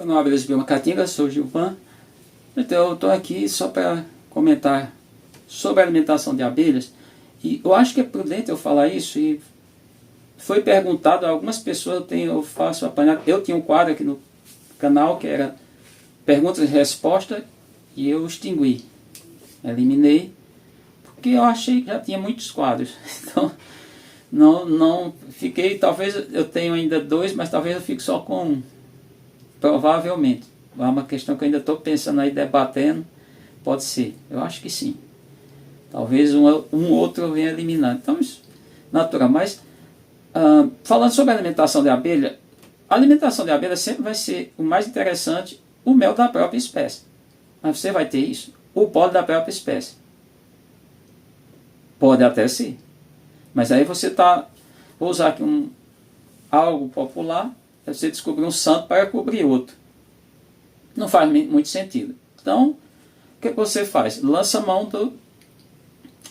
canal Abelhas Biomacatinga, sou Gilvan. Então eu estou aqui só para comentar sobre a alimentação de abelhas. E eu acho que é prudente eu falar isso. E foi perguntado a algumas pessoas, eu faço apanhado. Eu tinha um quadro aqui no canal que era perguntas e respostas e eu extingui. Eliminei, porque eu achei que já tinha muitos quadros. Então não fiquei, talvez eu tenha ainda dois, mas talvez eu fique só com um. Provavelmente. É uma questão que eu ainda estou pensando aí, debatendo. Pode ser. Eu acho que sim. Talvez um outro eu venha eliminar. Então, isso é natural. Mas, falando sobre a alimentação de abelha, a alimentação de abelha sempre vai ser o mais interessante, o mel da própria espécie. Mas você vai ter isso, o pólen da própria espécie. Pode até ser. Mas aí você está... Vou usar aqui algo popular. Você descobrir um santo para cobrir outro. Não faz muito sentido. Então, o que você faz? Lança mão do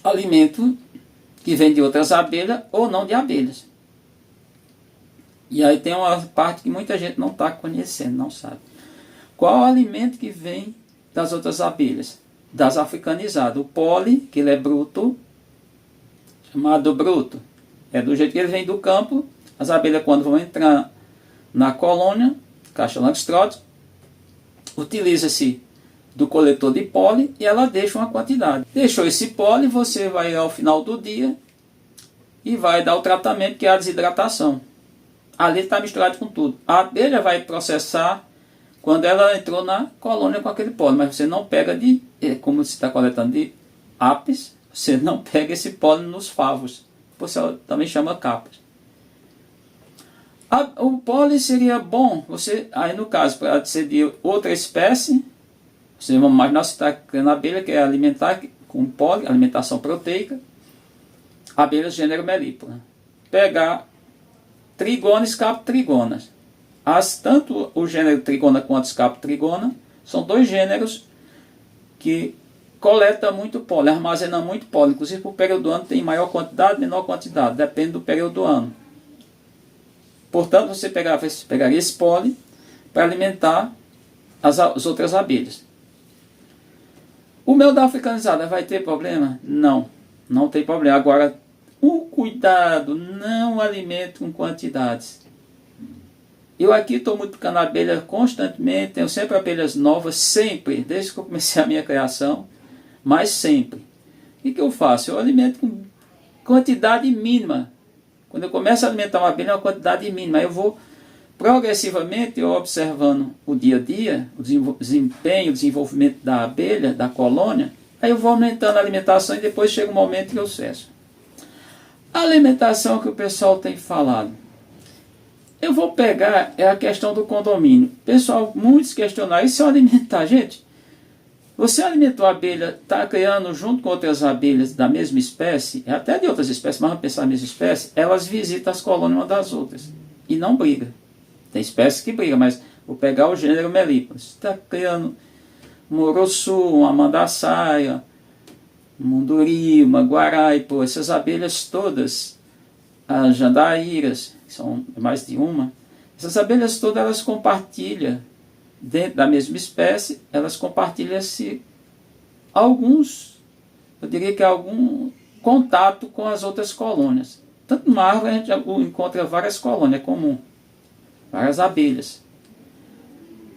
alimento que vem de outras abelhas ou não de abelhas. E aí tem uma parte que muita gente não está conhecendo, não sabe. Qual o alimento que vem das outras abelhas? Das africanizadas. O pólen, que ele é bruto, chamado bruto. É do jeito que ele vem do campo. As abelhas, quando vão entrar na colônia, caixa langstroth, utiliza-se do coletor de pólen e ela deixa uma quantidade. Deixou esse pólen, você vai ao final do dia e vai dar o tratamento que é a desidratação. Ali está misturado com tudo. A abelha vai processar quando ela entrou na colônia com aquele pólen, mas você não pega como você está coletando de apis, você não pega esse pólen nos favos. Você também chama capas. O pólen seria bom, aí no caso, para ser de outra espécie, você vamos imaginar, você está criando abelha que é alimentar com pólen, alimentação proteica, abelhas gênero Melípona. Pegar trigona e escapotrigonas. Tanto o gênero trigona quanto escapotrigona são dois gêneros que coletam muito pólen, armazenam muito pólen. Inclusive, por período do ano tem maior quantidade, menor quantidade, depende do período do ano. Portanto, você pegaria esse pólen para alimentar as outras abelhas. O mel da africanizada vai ter problema? Não, não tem problema. Agora, o cuidado, não alimente com quantidades. Eu aqui estou multiplicando abelhas constantemente, tenho sempre abelhas novas, sempre, desde que eu comecei a minha criação, mas sempre. O que eu faço? Eu alimento com quantidade mínima. Quando eu começo a alimentar uma abelha, é uma quantidade mínima. Eu vou progressivamente observando o dia a dia, o desempenho, o desenvolvimento da abelha, da colônia. Aí eu vou aumentando a alimentação e depois chega um momento que eu cesso. A alimentação que o pessoal tem falado. Eu vou pegar a questão do condomínio. Pessoal, muitos questionaram, e se eu alimentar? Gente, você alimentou a abelha, está criando junto com outras abelhas da mesma espécie, até de outras espécies, mas vamos pensar na mesma espécie, elas visitam as colônias umas das outras e não brigam. Tem espécies que brigam, mas vou pegar o gênero Melípona. Você está criando um morossu, uma mandaçaia, um munduri, uma guaraipo, essas abelhas todas, as jandaíras, que são mais de uma, essas abelhas todas elas compartilham. Dentro da mesma espécie, elas compartilham-se eu diria que algum contato com as outras colônias. Tanto numa árvore a gente encontra várias colônias, é comum, várias abelhas.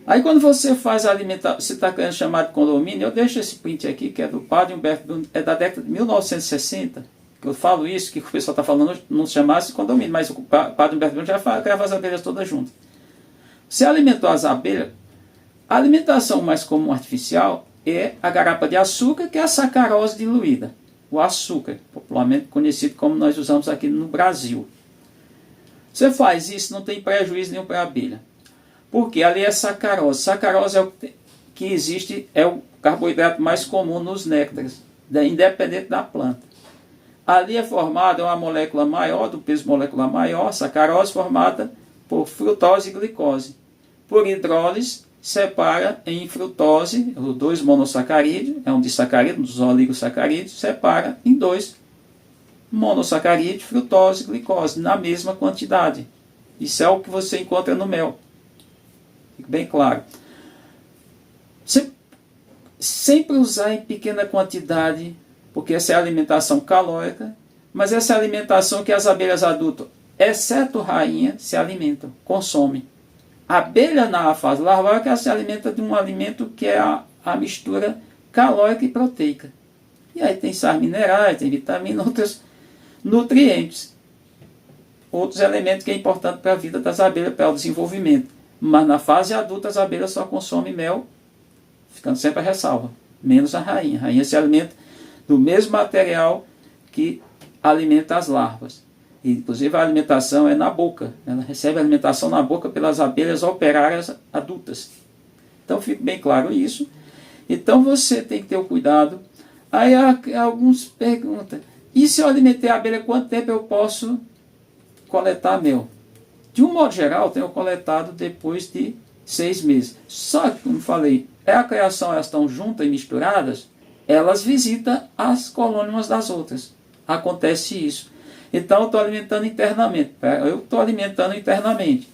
Aí quando você faz a alimentação, você está querendo chamar de condomínio, eu deixo esse print aqui, que é do padre Humberto Bruno, é da década de 1960, que eu falo isso, que o pessoal está falando, não chamasse de condomínio, mas o padre Humberto Bruno já criava as abelhas todas juntas. Você alimentou as abelhas. A alimentação mais comum artificial é a garapa de açúcar, que é a sacarose diluída. O açúcar, popularmente conhecido como nós usamos aqui no Brasil. Você faz isso, não tem prejuízo nenhum para a abelha. Porque ali é sacarose. Sacarose é o que existe, é o carboidrato mais comum nos néctares, independente da planta. Ali é formada uma molécula maior, do peso molecular maior, sacarose, formada por frutose e glicose. Por hidrólise, separa em frutose, os dois monossacarídeos, é um disacarídeo, um dos oligosacarídeos, separa em dois monossacarídeos, frutose e glicose, na mesma quantidade. Isso é o que você encontra no mel. Fique bem claro. Você sempre usar em pequena quantidade, porque essa é a alimentação calórica, mas essa é a alimentação que as abelhas adultas, exceto rainha, se alimentam, consomem. A abelha na fase larval é que ela se alimenta de um alimento que é a mistura calórica e proteica. E aí tem sais minerais, tem vitamina, outros nutrientes. Outros elementos que é importante para a vida das abelhas, para o desenvolvimento. Mas na fase adulta as abelhas só consomem mel, ficando sempre a ressalva, menos a rainha. A rainha se alimenta do mesmo material que alimenta as larvas. E, inclusive a alimentação é na boca. Ela recebe alimentação na boca pelas abelhas operárias adultas. Então fique bem claro isso. Então você tem que ter o cuidado. Aí alguns perguntam, e se eu alimentei a abelha, quanto tempo eu posso coletar mel? De um modo geral, eu tenho coletado depois de 6 meses. Só que, como falei, a criação, elas estão juntas e misturadas, elas visitam as colônias das outras. Acontece isso. Então eu estou alimentando internamente. Eu estou alimentando internamente.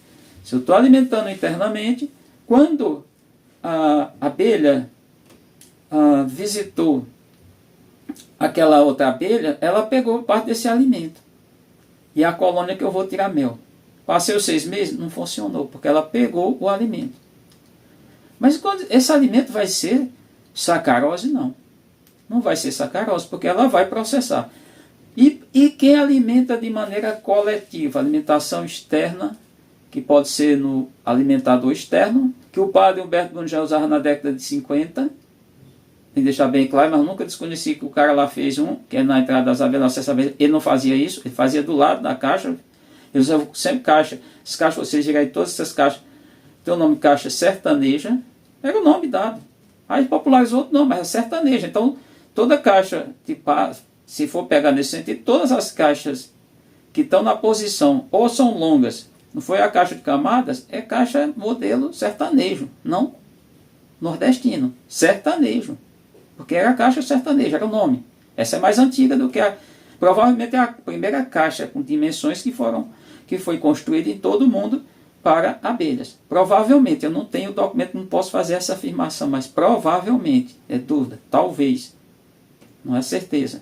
Se eu estou alimentando internamente, quando a abelha visitou aquela outra abelha, ela pegou parte desse alimento. E a colônia que eu vou tirar mel. Passei os 6 meses, não funcionou, porque ela pegou o alimento. Mas quando esse alimento vai ser sacarose, não. Não vai ser sacarose, porque ela vai processar. E quem alimenta de maneira coletiva, alimentação externa, que pode ser no alimentador externo, que o padre Humberto Bueno já usava na década de 50, tem que deixar bem claro, mas nunca desconheci que o cara lá fez que é na entrada das abelhas, ele não fazia isso, ele fazia do lado da caixa, ele usava sempre caixa, as caixas, vocês viram aí, todas essas caixas, tem o nome caixa sertaneja, era o nome dado. Aí popularizou outro nome, mas é sertaneja, então toda caixa de se for pegar nesse sentido, todas as caixas que estão na posição ou são longas, não foi a caixa de camadas, é caixa modelo sertanejo, não nordestino, sertanejo, porque era a caixa sertaneja, era o nome. Essa é mais antiga do que provavelmente a primeira caixa com dimensões que foi construída em todo o mundo para abelhas. Provavelmente, eu não tenho documento, não posso fazer essa afirmação, mas provavelmente, é dúvida, talvez, não é certeza.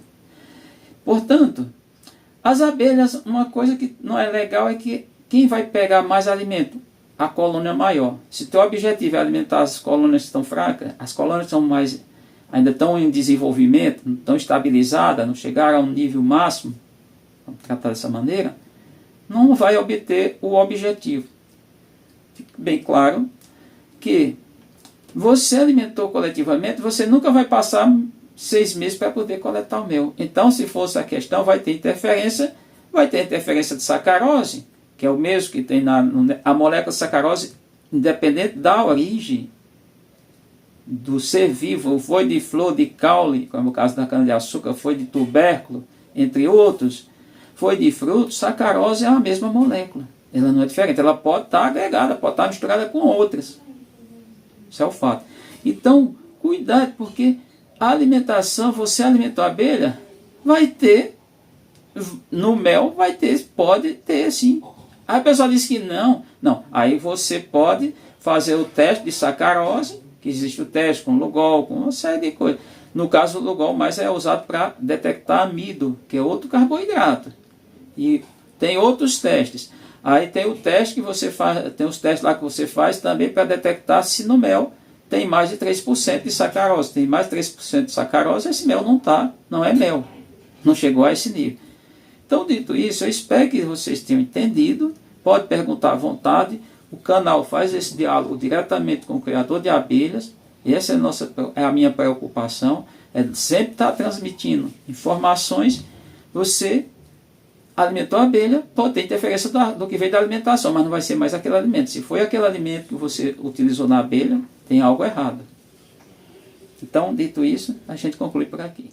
Portanto, as abelhas, uma coisa que não é legal é que quem vai pegar mais alimento? A colônia maior. Se o teu objetivo é alimentar as colônias que estão fracas, as colônias são ainda estão em desenvolvimento, não estão estabilizadas, não chegaram a um nível máximo, vamos tratar dessa maneira, não vai obter o objetivo. Fique bem claro que você alimentou coletivamente, você nunca vai passar 6 meses para poder coletar o mel. Então, se fosse a questão, vai ter interferência de sacarose, que é o mesmo que tem a molécula de sacarose, independente da origem do ser vivo, foi de flor de caule, como o caso da cana-de-açúcar, foi de tubérculo, entre outros, foi de fruto, sacarose é a mesma molécula. Ela não é diferente, ela pode estar agregada, pode estar misturada com outras. Isso é o fato. Então, cuidado, porque a alimentação, você alimentou a abelha, vai ter, no mel, pode ter sim. Aí a pessoa diz que não. Aí você pode fazer o teste de sacarose, que existe o teste com Lugol, com uma série de coisas. No caso do Lugol, mais é usado para detectar amido, que é outro carboidrato. E tem outros testes. Aí tem o teste que você faz, tem os testes lá que você faz também para detectar se no mel tem mais de 3% de sacarose. Tem mais de 3% de sacarose, esse mel não é mel. Não chegou a esse nível. Então, dito isso, eu espero que vocês tenham entendido. Pode perguntar à vontade. O canal faz esse diálogo diretamente com o criador de abelhas. Essa é a minha preocupação. É sempre estar transmitindo informações. Você alimentou a abelha, pode ter interferência do que veio da alimentação, mas não vai ser mais aquele alimento. Se foi aquele alimento que você utilizou na abelha, tem algo errado. Então, dito isso, a gente conclui por aqui.